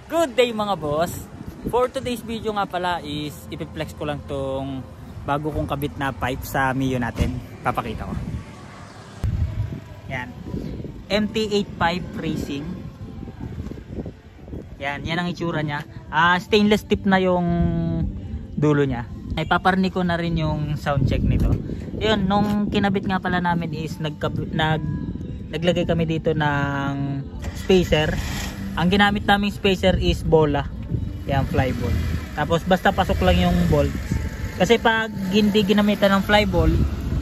Good day mga boss. For today's video nga pala is ipiplex ko lang tong bago kong kabit na pipe sa Mio natin. Papakita ko. Yan. MT8 pipe racing. Yan ang itsura niya. Stainless tip na yung dulo niya. Ay paparni ko na rin yung sound check nito. Yun, nung kinabit nga pala namin is naglagay kami dito ng spacer. Ang ginamit naming spacer is bola. Yan, fly ball. Tapos basta pasok lang yung bolts. Kasi pag hindi ginamitan ng fly ball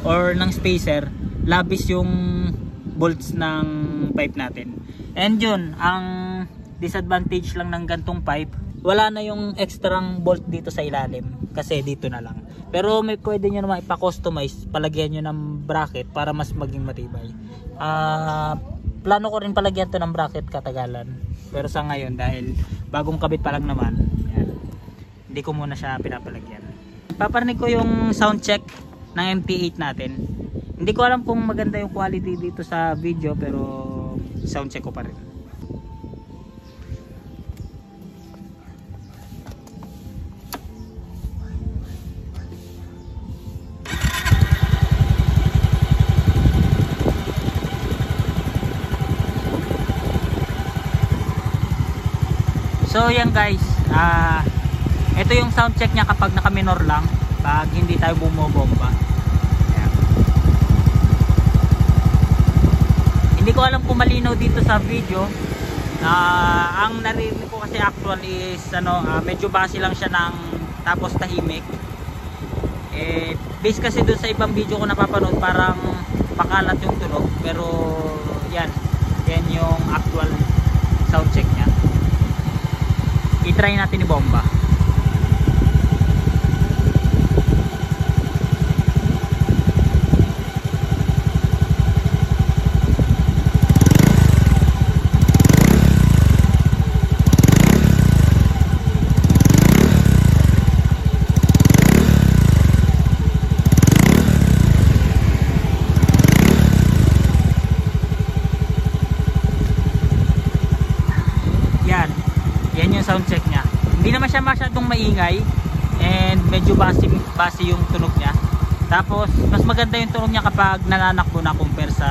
or ng spacer, labis yung bolts ng pipe natin. And yun, ang disadvantage lang ng gantong pipe, wala na yung extrang bolt dito sa ilalim. Kasi dito na lang. Pero may pwede nyo naman ipa-customize, palagyan nyo ng bracket para mas maging matibay. Plano ko rin palagyan to ng bracket katagalan. Pero sa ngayon, dahil bagong kabit pa lang naman, yan, hindi ko muna siya pinapalagyan. Paparnig ko yung sound check ng MT8 natin. Hindi ko alam kung maganda yung quality dito sa video, pero sound check ko pa rin. So yan guys, ito yung sound check niya kapag naka minor lang, pag hindi tayo bumobomba. Ayan. Hindi ko alam kung malinaw dito sa video. Ang narinig ko kasi actual is medyo base lang siya ng tapos tahimik. Base kasi doon sa ibang video ko napapanood parang pakalat yung tunog, pero yan yung actual sound check niya. I-try natin i-bomba. Yan yung sound check niya. Hindi naman siya masyadong maingay and medyo base yung tunog niya. Tapos mas maganda yung tunog niya kapag nananakbo na compare sa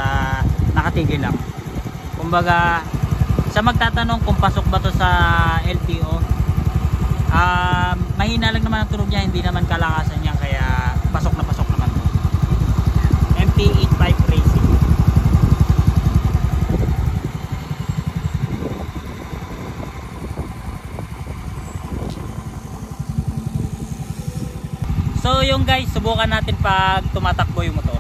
nakatigil lang. Kumbaga sa magtatanong kung pasok ba to sa LTO, mahina lang naman ang tunog niya, hindi naman kalakasan niya, kaya pasok naman to. MT8 pipe racing. So yung guys, subukan natin pag tumatakbo yung motor.